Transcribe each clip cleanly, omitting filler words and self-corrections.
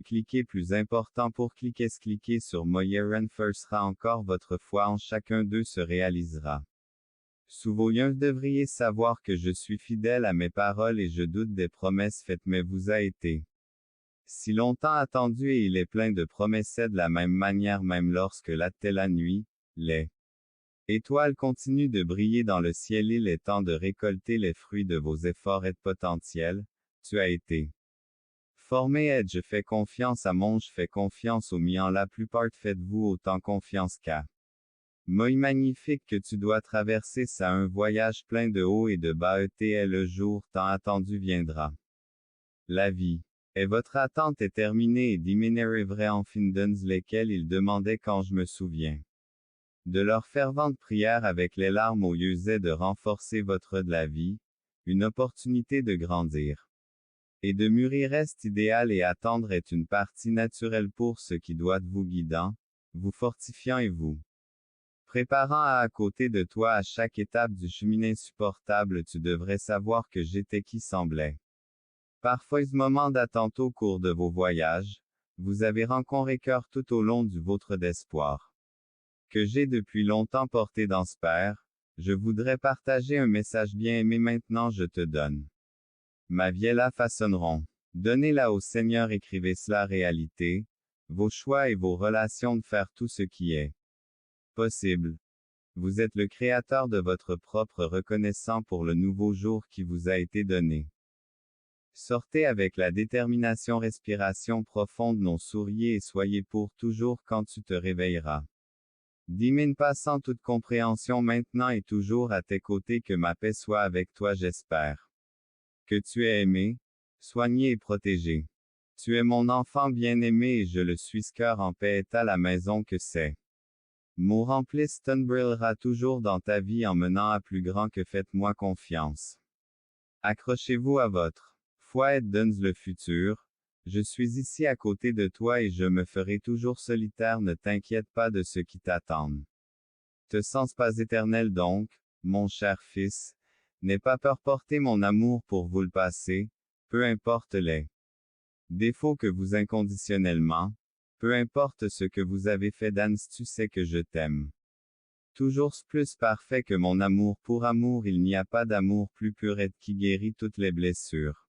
cliquez plus important pour cliquez sur Moyer renforcera encore votre foi en chacun d'eux se réalisera. Souvoyons devriez savoir que je suis fidèle à mes paroles et je doute des promesses faites mais vous a été si longtemps attendu et il est plein de promesses de la même manière même lorsque la nuit, les étoiles continuent de briller dans le ciel il est temps de récolter les fruits de vos efforts et potentiels, tu as été formé et je fais confiance à mon je fais confiance au mien la plupart faites-vous autant confiance qu'à moi magnifique que tu dois traverser ça un voyage plein de hauts et de bas et le jour tant attendu viendra. La vie. Et votre attente est terminée et diminuer vrai en findens lesquels ils demandaient quand je me souviens. De leur fervente prière avec les larmes aux yeux est de renforcer votre de la vie, une opportunité de grandir. Et de mûrir est idéal et attendre est une partie naturelle pour ce qui doit vous guidant, vous fortifiant et vous préparant à côté de toi à chaque étape du chemin insupportable tu devrais savoir que j'étais qui semblait. Parfois ce moment d'attente au cours de vos voyages, vous avez rencontré cœur tout au long du vôtre d'espoir. Que j'ai depuis longtemps porté dans ce père, je voudrais partager un message bien aimé maintenant je te donne. Ma vie la façonneront. Donnez-la au Seigneur écrivez cela réalité, vos choix et vos relations de faire tout ce qui est possible. Vous êtes le créateur de votre propre reconnaissant pour le nouveau jour qui vous a été donné. Sortez avec la détermination respiration profonde non souriez et soyez pour toujours quand tu te réveilleras. Dimine pas sans toute compréhension maintenant et toujours à tes côtés que ma paix soit avec toi j'espère. Que tu es aimé, soigné et protégé. Tu es mon enfant bien-aimé et je le suis cœur en paix est à la maison que c'est. Mon remplisse brillera toujours dans ta vie en menant à plus grand que faites-moi confiance. Accrochez-vous à votre foi et donne le futur. Je suis ici à côté de toi et je me ferai toujours solitaire ne t'inquiète pas de ce qui t'attend. Te sens pas éternel donc, mon cher fils, n'aie pas peur porter mon amour pour vous le passé, peu importe les défauts que vous inconditionnellement, peu importe ce que vous avez fait Dan tu sais que je t'aime. Toujours plus parfait que mon amour pour amour il n'y a pas d'amour plus pur et qui guérit toutes les blessures.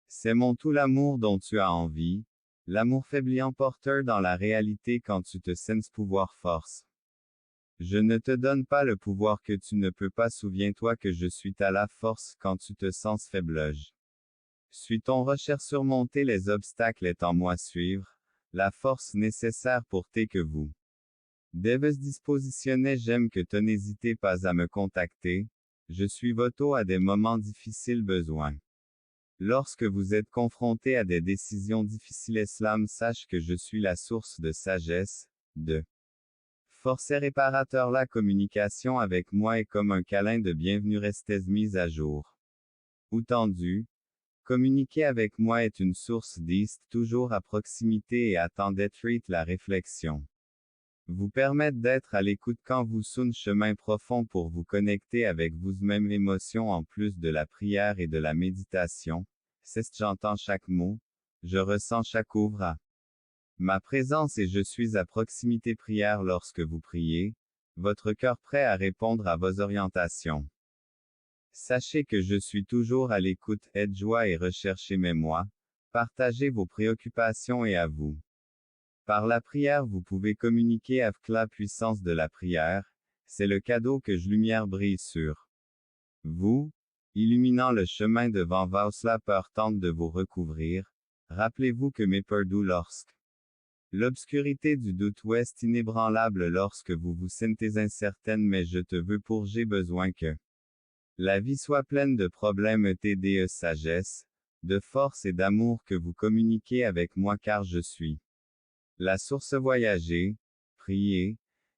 C'est mon tout l'amour dont tu as envie, l'amour faiblant porteur dans la réalité quand tu te sens pouvoir force. Je ne te donne pas le pouvoir que tu ne peux pas souviens-toi que je suis à la force quand tu te sens faiblege. Suis ton recherche surmonter les obstacles est en moi suivre, la force nécessaire pour t'es que vous devez dispositionner j'aime que tu n'hésitez pas à me contacter, je suis voto à des moments difficiles besoin. Lorsque vous êtes confronté à des décisions difficiles Islam sache que je suis la source de sagesse, de force et réparateur la communication avec moi est comme un câlin de bienvenue restez mise à jour. Ou tendu, communiquer avec moi est une source d'ist toujours à proximité et attend d'être la réflexion. Vous permettre d'être à l'écoute quand vous sonne chemin profond pour vous connecter avec vous-même émotion en plus de la prière et de la méditation. C'est j'entends chaque mot, je ressens chaque ouvre à ma présence et je suis à proximité prière lorsque vous priez, votre cœur prêt à répondre à vos orientations. Sachez que je suis toujours à l'écoute, aide joie et recherchez mes moi, partagez vos préoccupations et à vous. Par la prière vous pouvez communiquer avec la puissance de la prière, c'est le cadeau que je lumière brille sur vous, illuminant le chemin devant vous la peur tente de vous recouvrir, rappelez-vous que mes perdu lorsque l'obscurité du doute ouest inébranlable lorsque vous vous sentez incertaine mais je te veux pour j'ai besoin que la vie soit pleine de problèmes TDE sagesse, de force et d'amour que vous communiquez avec moi car je suis la source voyager, prier,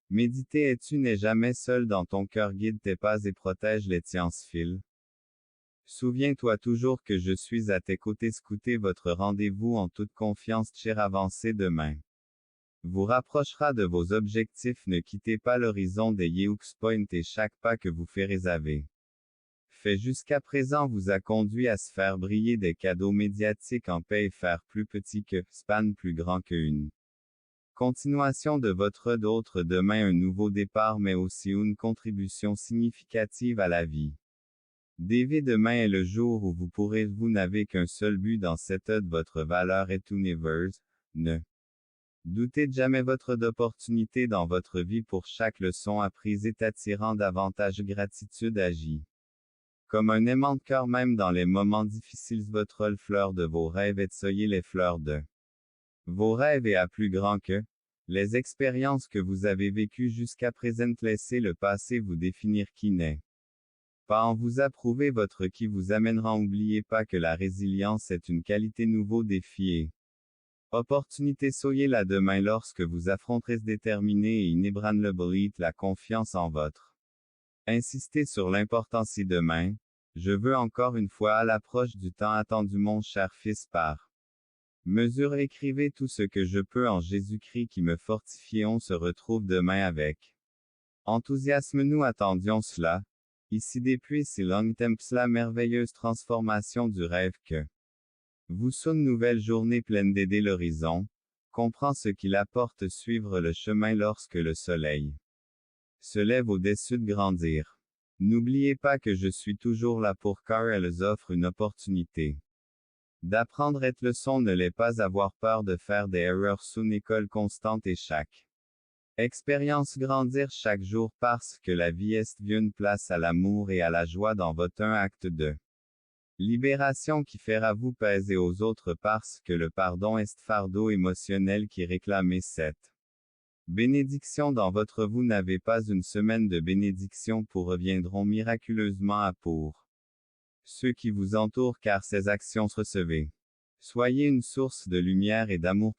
méditer et tu n'es jamais seul dans ton cœur guide tes pas et protège les tiens fil. Souviens-toi toujours que je suis à tes côtés scoutez votre rendez-vous en toute confiance cher avancez demain. Vous rapprochera de vos objectifs ne quittez pas l'horizon des Yeux Point et chaque pas que vous ferez avez fait jusqu'à présent vous a conduit à se faire briller des cadeaux médiatiques en paix et faire plus petit que, span plus grand que une continuation de votre d'autre demain un nouveau départ mais aussi une contribution significative à la vie. Dès demain est le jour où vous n'avez qu'un seul but dans cette ode votre valeur est universe, ne doutez jamais votre d'opportunité dans votre vie pour chaque leçon apprise est attirant davantage gratitude agit. Comme un aimant de cœur même dans les moments difficiles votre fleur de vos rêves est soyez les fleurs de vos rêves et à plus grand que les expériences que vous avez vécues jusqu'à présent laissez le passé vous définir qui n'est pas en vous approuver votre qui vous amènera n'oubliez pas que la résilience est une qualité nouveau défi et opportunité soyez là demain lorsque vous affronterez déterminé et inébranlable la confiance en votre insistez sur l'importance et demain, je veux encore une fois à l'approche du temps attendu mon cher fils par mesure écrivez tout ce que je peux en Jésus-Christ qui me fortifie on se retrouve demain avec enthousiasme nous attendions cela, ici depuis si longtemps la merveilleuse transformation du rêve que vous sonne nouvelle journée pleine d'aider l'horizon, comprend ce qu'il apporte suivre le chemin lorsque le soleil se lève au-dessus de grandir. N'oubliez pas que je suis toujours là pour car elles offrent une opportunité d'apprendre et leçon ne l'est pas avoir peur de faire des erreurs sous une école constante et chaque expérience grandir chaque jour parce que la vie est une place à l'amour et à la joie dans votre un acte de libération qui fera vous peser aux autres parce que le pardon est fardeau émotionnel qui réclame cette bénédiction dans votre vous n'avez pas une semaine de bénédiction pour reviendront miraculeusement à pour ceux qui vous entourent car ces actions recevez. Soyez une source de lumière et d'amour